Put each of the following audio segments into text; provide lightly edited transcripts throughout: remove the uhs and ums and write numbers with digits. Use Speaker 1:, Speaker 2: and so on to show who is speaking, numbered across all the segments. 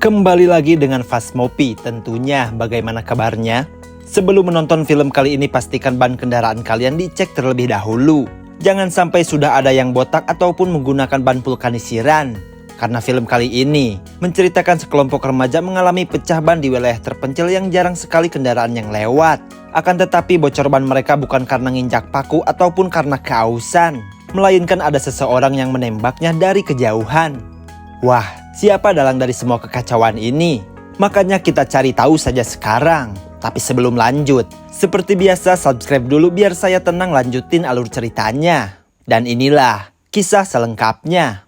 Speaker 1: Kembali lagi dengan Phasmopi, tentunya bagaimana kabarnya? Sebelum menonton film kali ini pastikan ban kendaraan kalian dicek terlebih dahulu. Jangan sampai sudah ada yang botak ataupun menggunakan ban vulkanisiran. Karena film kali ini menceritakan sekelompok remaja mengalami pecah ban di wilayah terpencil yang jarang sekali kendaraan yang lewat. Akan tetapi bocor ban mereka bukan karena nginjak paku ataupun karena kehausan, melainkan ada seseorang yang menembaknya dari kejauhan. Wah, siapa dalang dari semua kekacauan ini? Makanya kita cari tahu saja sekarang. Tapi sebelum lanjut, seperti biasa subscribe dulu biar saya tenang lanjutin alur ceritanya. Dan inilah kisah selengkapnya.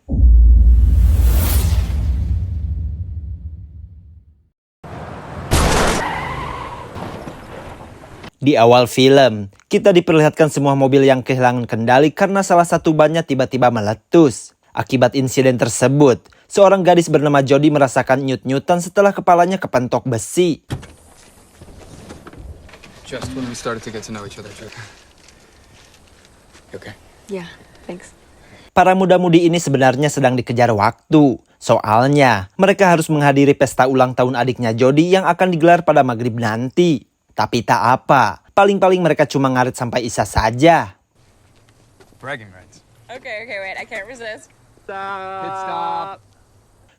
Speaker 1: Di awal film, kita diperlihatkan semua mobil yang kehilangan kendali karena salah satu bannya tiba-tiba meletus. Akibat insiden tersebut, seorang gadis bernama Jody merasakan nyut-nyutan setelah kepalanya kepentok besi.
Speaker 2: Just when we started to get to know each other, Jody. Okay.
Speaker 3: Yeah, thanks.
Speaker 1: Para muda-mudi ini sebenarnya sedang dikejar waktu. Soalnya, mereka harus menghadiri pesta ulang tahun adiknya Jody yang akan digelar pada maghrib nanti. Tapi tak apa, paling-paling mereka cuma ngarit sampai isya saja.
Speaker 2: Bragging rights.
Speaker 3: Okay, wait, I can't resist.
Speaker 2: Pit stop.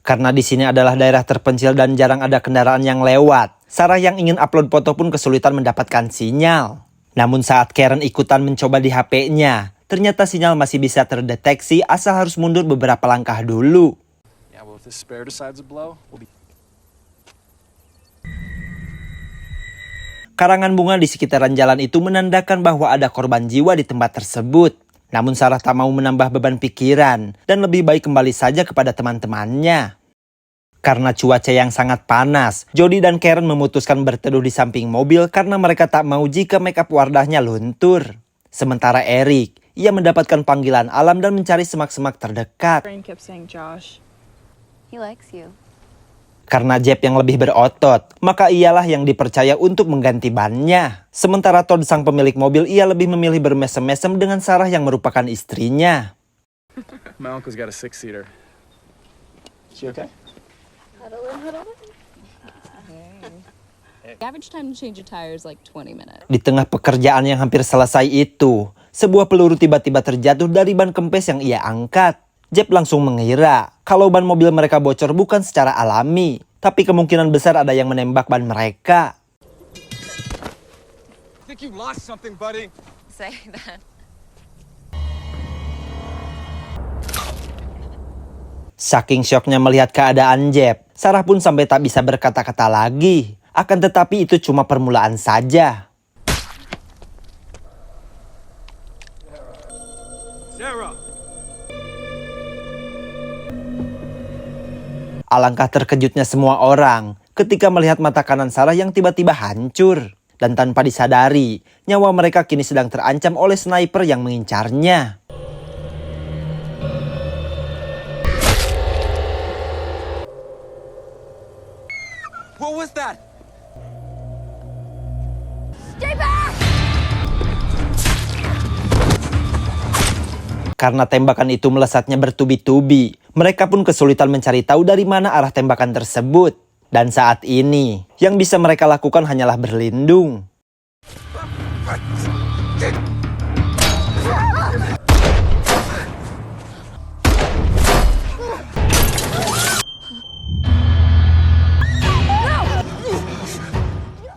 Speaker 1: Karena di sini adalah daerah terpencil dan jarang ada kendaraan yang lewat, Sarah yang ingin upload foto pun kesulitan mendapatkan sinyal. Namun saat Karen ikutan mencoba di HP-nya, ternyata sinyal masih bisa terdeteksi asal harus mundur beberapa langkah dulu.
Speaker 2: Yeah, well, if this spare decides to blow, we'll be...
Speaker 1: Karangan bunga di sekitaran jalan itu menandakan bahwa ada korban jiwa di tempat tersebut. Namun Sarah tak mau menambah beban pikiran dan lebih baik kembali saja kepada teman-temannya. Karena cuaca yang sangat panas, Jody dan Karen memutuskan berteduh di samping mobil karena mereka tak mau jika makeup Wardahnya luntur. Sementara Eric, ia mendapatkan panggilan alam dan mencari semak-semak terdekat.
Speaker 3: Brain kept saying Josh.
Speaker 4: He likes you.
Speaker 1: Karena Jeb yang lebih berotot, maka ialah yang dipercaya untuk mengganti bannya. Sementara Todd sang pemilik mobil, ia lebih memilih bermesem-mesem dengan Sarah yang merupakan istrinya.
Speaker 2: My uncle's got a 6-seater. She okay?
Speaker 4: Huddle in.
Speaker 3: The average time to change a tire is like 20 minutes.
Speaker 1: Di tengah pekerjaan yang hampir selesai itu, sebuah peluru tiba-tiba terjatuh dari ban kempes yang ia angkat. Jeb langsung mengira kalau ban mobil mereka bocor bukan secara alami, tapi kemungkinan besar ada yang menembak ban mereka.
Speaker 2: I think you lost something, buddy.
Speaker 4: Say that.
Speaker 1: Saking syoknya melihat keadaan Jeb, Sarah pun sampai tak bisa berkata-kata lagi. Akan tetapi itu cuma permulaan saja.
Speaker 2: Sarah!
Speaker 1: Alangkah terkejutnya semua orang ketika melihat mata kanan Sarah yang tiba-tiba hancur. Dan tanpa disadari, nyawa mereka kini sedang terancam oleh sniper yang mengincarnya.
Speaker 2: What was that?
Speaker 4: Stay back!
Speaker 1: Karena tembakan itu melesatnya bertubi-tubi, mereka pun kesulitan mencari tahu dari mana arah tembakan tersebut. Dan saat ini, yang bisa mereka lakukan hanyalah berlindung.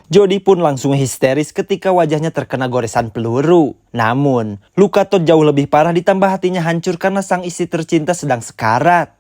Speaker 1: Jody pun langsung histeris ketika wajahnya terkena goresan peluru. Namun, luka Todd jauh lebih parah ditambah hatinya hancur karena sang istri tercinta sedang sekarat.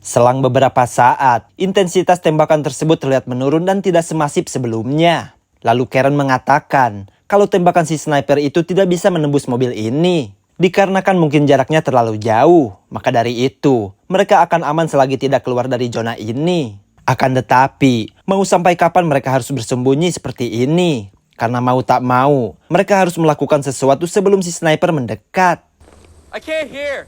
Speaker 1: Selang beberapa saat, intensitas tembakan tersebut terlihat menurun dan tidak semasif sebelumnya. Lalu Karen mengatakan kalau tembakan si sniper itu tidak bisa menembus mobil ini. Dikarenakan mungkin jaraknya terlalu jauh. Maka dari itu, mereka akan aman selagi tidak keluar dari zona ini. Akan tetapi, mau sampai kapan mereka harus bersembunyi seperti ini? Karena mau tak mau, mereka harus melakukan sesuatu sebelum si sniper mendekat.
Speaker 2: I can't hear.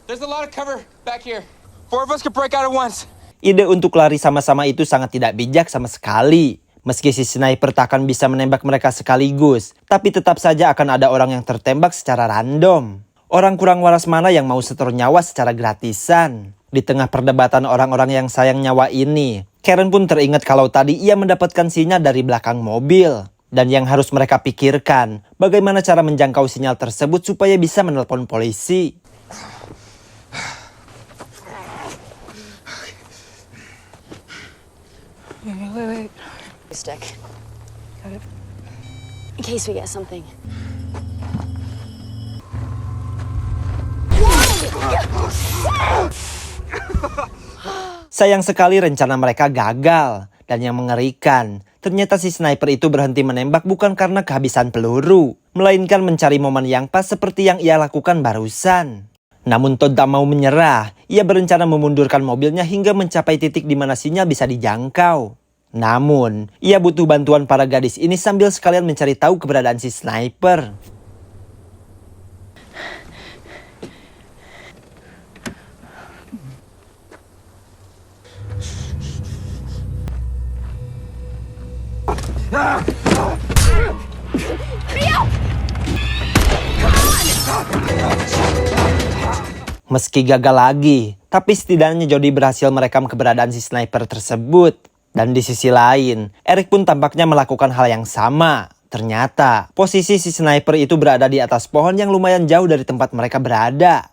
Speaker 2: There's a lot of cover back here. 4 of us could break out at once.
Speaker 1: Ide untuk lari sama-sama itu sangat tidak bijak sama sekali. Meski si sniper tak akan bisa menembak mereka sekaligus, tapi tetap saja akan ada orang yang tertembak secara random. Orang kurang waras mana yang mau setor nyawa secara gratisan? Di tengah perdebatan orang-orang yang sayang nyawa ini, Karen pun teringat kalau tadi ia mendapatkan sinyal dari belakang mobil. Dan yang harus mereka pikirkan, bagaimana cara menjangkau sinyal tersebut supaya bisa menelpon polisi.
Speaker 3: Wait.
Speaker 4: Stick. In case we get something.
Speaker 1: Sayang sekali rencana mereka gagal. Dan yang mengerikan, ternyata si sniper itu berhenti menembak bukan karena kehabisan peluru, melainkan mencari momen yang pas seperti yang ia lakukan barusan. Namun Todd tak mau menyerah, ia berencana memundurkan mobilnya hingga mencapai titik di mana sinyal bisa dijangkau. Namun, ia butuh bantuan para gadis ini sambil sekalian mencari tahu keberadaan si sniper. Meski gagal lagi, tapi setidaknya Jody berhasil merekam keberadaan si sniper tersebut. Dan di sisi lain, Eric pun tampaknya melakukan hal yang sama. Ternyata, posisi si sniper itu berada di atas pohon yang lumayan jauh dari tempat mereka berada.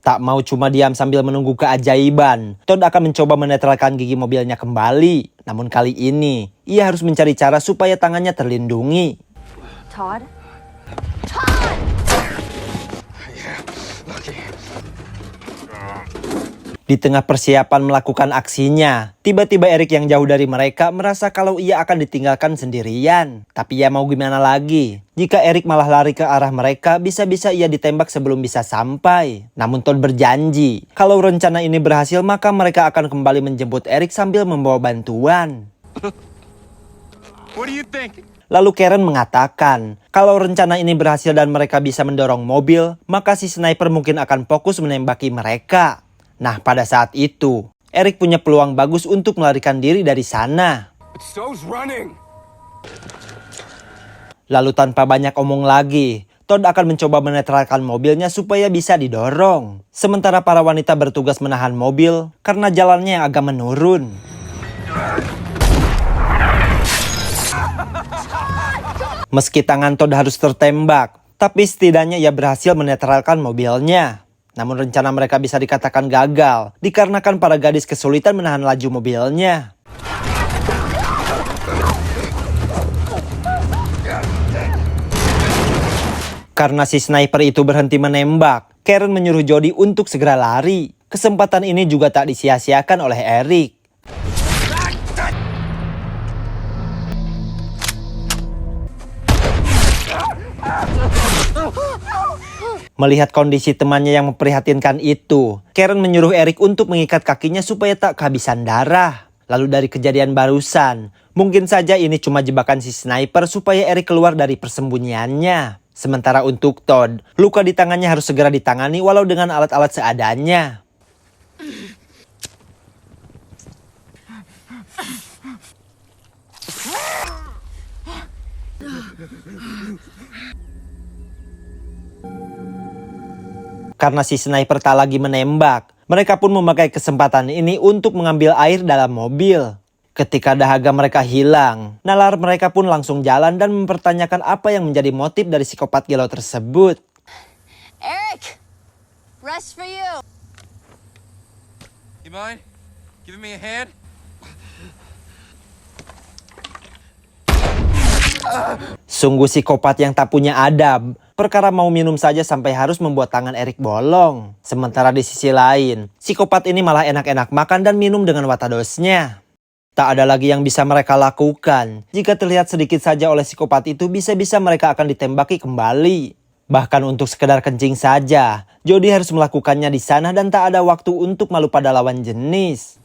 Speaker 1: Tak mau cuma diam sambil menunggu keajaiban, Todd akan mencoba menetralkan gigi mobilnya kembali. Namun kali ini, ia harus mencari cara supaya tangannya terlindungi.
Speaker 4: Todd?
Speaker 1: Di tengah persiapan melakukan aksinya, tiba-tiba Eric yang jauh dari mereka merasa kalau ia akan ditinggalkan sendirian. Tapi ya mau gimana lagi? Jika Eric malah lari ke arah mereka, bisa-bisa ia ditembak sebelum bisa sampai. Namun Todd berjanji, kalau rencana ini berhasil maka mereka akan kembali menjemput Eric sambil membawa bantuan.
Speaker 2: What do you think?
Speaker 1: Lalu Karen mengatakan, kalau rencana ini berhasil dan mereka bisa mendorong mobil, maka si sniper mungkin akan fokus menembaki mereka. Nah, pada saat itu, Eric punya peluang bagus untuk melarikan diri dari sana.
Speaker 2: So's running.
Speaker 1: Lalu tanpa banyak omong lagi, Todd akan mencoba menetralkan mobilnya supaya bisa didorong. Sementara para wanita bertugas menahan mobil karena jalannya yang agak menurun. Meski tangan Todd harus tertembak, tapi setidaknya ia berhasil menetralkan mobilnya. Namun rencana mereka bisa dikatakan gagal, dikarenakan para gadis kesulitan menahan laju mobilnya. Karena si sniper itu berhenti menembak, Karen menyuruh Jody untuk segera lari. Kesempatan ini juga tak disia-siakan oleh Eric. Melihat kondisi temannya yang memprihatinkan itu, Karen menyuruh Eric untuk mengikat kakinya supaya tak kehabisan darah. Lalu dari kejadian barusan, mungkin saja ini cuma jebakan si sniper supaya Eric keluar dari persembunyiannya. Sementara untuk Todd, luka di tangannya harus segera ditangani walau dengan alat-alat seadanya. Karena si sniper tak lagi menembak, mereka pun memakai kesempatan ini untuk mengambil air dalam mobil. Ketika dahaga mereka hilang, nalar mereka pun langsung jalan dan mempertanyakan apa yang menjadi motif dari psikopat gelo tersebut.
Speaker 4: Eric! Rest for you!
Speaker 2: You mind giving me a hand?
Speaker 1: Sungguh psikopat yang tak punya adab. Perkara mau minum saja sampai harus membuat tangan Eric bolong. Sementara di sisi lain, psikopat ini malah enak-enak makan dan minum dengan watadosnya. Tak ada lagi yang bisa mereka lakukan. Jika terlihat sedikit saja oleh psikopat itu, bisa-bisa mereka akan ditembaki kembali. Bahkan untuk sekedar kencing saja, Jody harus melakukannya di sana dan tak ada waktu untuk malu pada lawan jenis.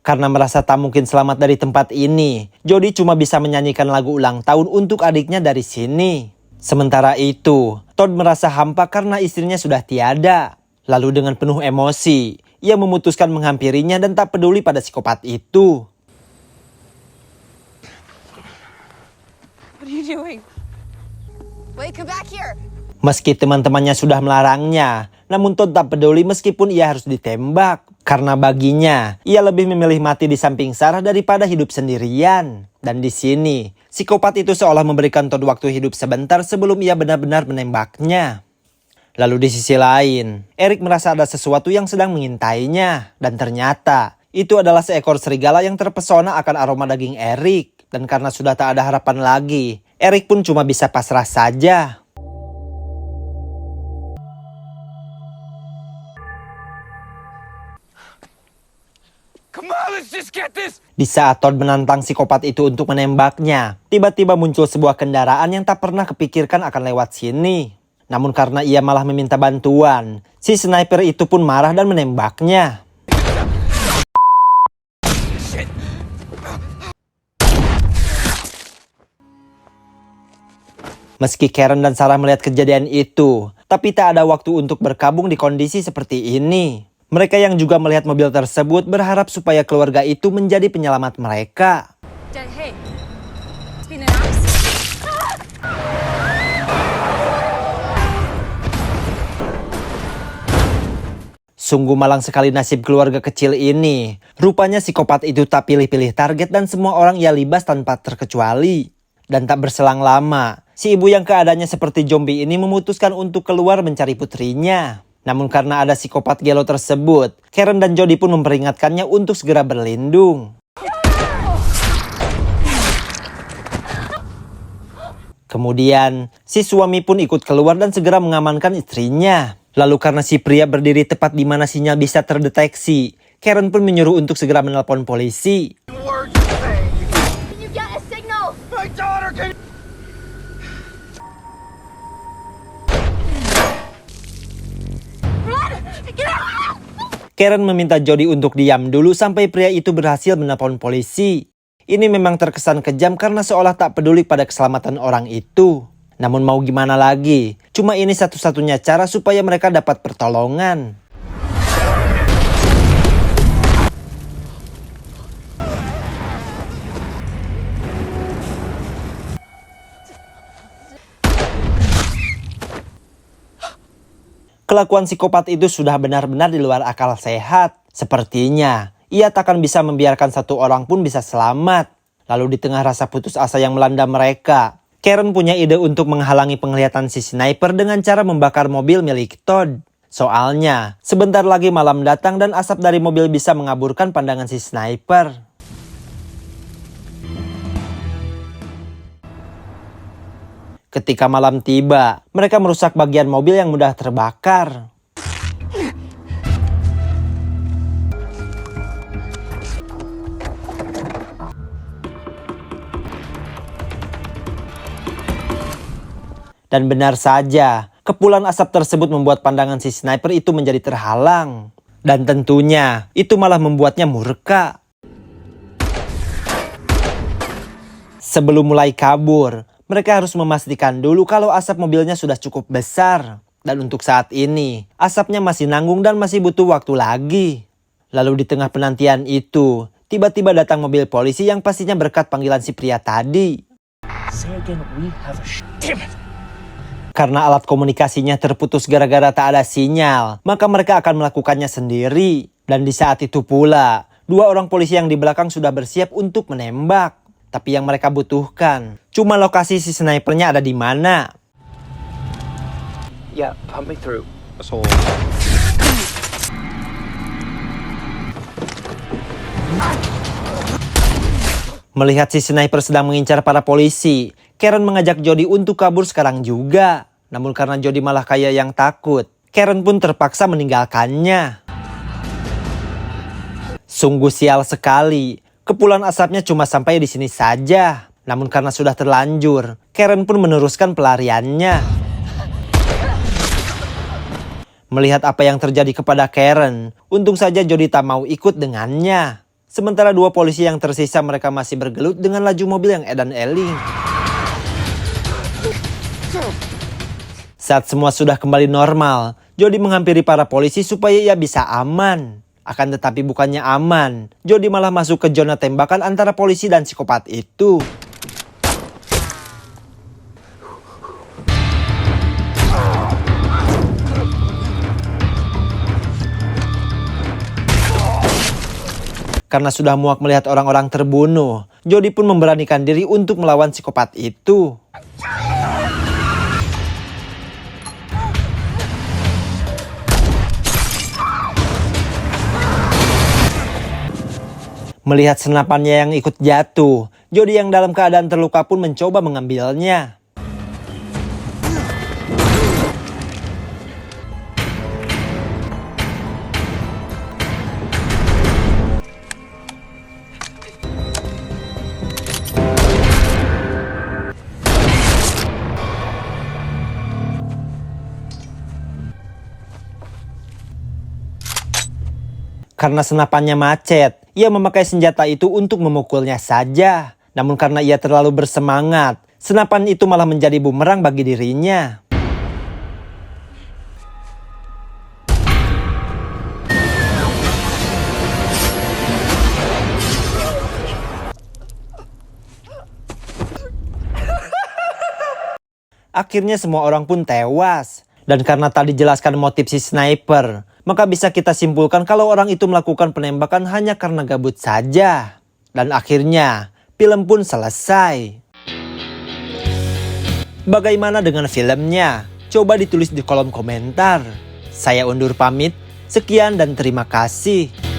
Speaker 1: Karena merasa tak mungkin selamat dari tempat ini, Jody cuma bisa menyanyikan lagu ulang tahun untuk adiknya dari sini. Sementara itu, Todd merasa hampa karena istrinya sudah tiada. Lalu dengan penuh emosi, ia memutuskan menghampirinya dan tak peduli pada psikopat itu.
Speaker 3: What are you doing?
Speaker 4: Wait, come back here.
Speaker 1: Meski teman-temannya sudah melarangnya, namun Todd tak peduli meskipun ia harus ditembak. Karena baginya, ia lebih memilih mati di samping Sarah daripada hidup sendirian. Dan di sini, psikopat itu seolah memberikan Todd waktu hidup sebentar sebelum ia benar-benar menembaknya. Lalu di sisi lain, Eric merasa ada sesuatu yang sedang mengintainya. Dan ternyata, itu adalah seekor serigala yang terpesona akan aroma daging Eric. Dan karena sudah tak ada harapan lagi, Eric pun cuma bisa pasrah saja.
Speaker 2: Come on, let's just get this!
Speaker 1: Di saat Todd menantang psikopat itu untuk menembaknya, tiba-tiba muncul sebuah kendaraan yang tak pernah kepikirkan akan lewat sini. Namun karena ia malah meminta bantuan, si sniper itu pun marah dan menembaknya. Meski Karen dan Sarah melihat kejadian itu, tapi tak ada waktu untuk berkabung di kondisi seperti ini. Mereka yang juga melihat mobil tersebut berharap supaya keluarga itu menjadi penyelamat mereka.
Speaker 4: Dad, hey. It's been an accident.
Speaker 1: Sungguh malang sekali nasib keluarga kecil ini. Rupanya psikopat itu tak pilih-pilih target dan semua orang ia libas tanpa terkecuali. Dan tak berselang lama, si ibu yang keadaannya seperti zombie ini memutuskan untuk keluar mencari putrinya. Namun karena ada psikopat gelo tersebut, Karen dan Jody pun memperingatkannya untuk segera berlindung. Kemudian, si suami pun ikut keluar dan segera mengamankan istrinya. Lalu karena si pria berdiri tepat di mana sinyal bisa terdeteksi, Karen pun menyuruh untuk segera menelpon polisi.
Speaker 4: Can you get a signal?
Speaker 2: My daughter can...
Speaker 1: Karen meminta Jody untuk diam dulu sampai pria itu berhasil menelpon polisi. Ini memang terkesan kejam karena seolah tak peduli pada keselamatan orang itu. Namun mau gimana lagi, cuma ini satu-satunya cara supaya mereka dapat pertolongan. Kelakuan psikopat itu sudah benar-benar di luar akal sehat. Sepertinya, ia takkan bisa membiarkan satu orang pun bisa selamat. Lalu di tengah rasa putus asa yang melanda mereka, Karen punya ide untuk menghalangi penglihatan si sniper dengan cara membakar mobil milik Todd. Soalnya, sebentar lagi malam datang dan asap dari mobil bisa mengaburkan pandangan si sniper. Ketika malam tiba, mereka merusak bagian mobil yang mudah terbakar. Dan benar saja, kepulan asap tersebut membuat pandangan si sniper itu menjadi terhalang. Dan tentunya, itu malah membuatnya murka. Sebelum mulai kabur, mereka harus memastikan dulu kalau asap mobilnya sudah cukup besar. Dan untuk saat ini, asapnya masih nanggung dan masih butuh waktu lagi. Lalu di tengah penantian itu, tiba-tiba datang mobil polisi yang pastinya berkat panggilan si pria tadi. Karena alat komunikasinya terputus gara-gara tak ada sinyal, maka mereka akan melakukannya sendiri. Dan di saat itu pula, dua orang polisi yang di belakang sudah bersiap untuk menembak. Tapi yang mereka butuhkan cuma lokasi si snipernya ada di mana.
Speaker 2: Yeah, pump me through. Asshole.
Speaker 1: Melihat si sniper sedang mengincar para polisi, Karen mengajak Jody untuk kabur sekarang juga. Namun karena Jody malah kayak yang takut, Karen pun terpaksa meninggalkannya. Sungguh sial sekali. Kepulan asapnya cuma sampai di sini saja. Namun karena sudah terlanjur, Karen pun meneruskan pelariannya. Melihat apa yang terjadi kepada Karen, untung saja Jody tak mau ikut dengannya. Sementara dua polisi yang tersisa mereka masih bergelut dengan laju mobil yang edan-eling. Saat semua sudah kembali normal, Jody menghampiri para polisi supaya ia bisa aman. Akan tetapi bukannya aman, Jody malah masuk ke zona tembakan antara polisi dan psikopat itu. Karena sudah muak melihat orang-orang terbunuh, Jody pun memberanikan diri untuk melawan psikopat itu. Melihat senapannya yang ikut jatuh, Jody yang dalam keadaan terluka pun mencoba mengambilnya. Karena senapannya macet, ia memakai senjata itu untuk memukulnya saja. Namun karena ia terlalu bersemangat, senapan itu malah menjadi bumerang bagi dirinya. Akhirnya semua orang pun tewas. Dan karena tadi dijelaskan motif si sniper, maka bisa kita simpulkan kalau orang itu melakukan penembakan hanya karena gabut saja. Dan akhirnya, film pun selesai. Bagaimana dengan filmnya? Coba ditulis di kolom komentar. Saya undur pamit, sekian dan terima kasih.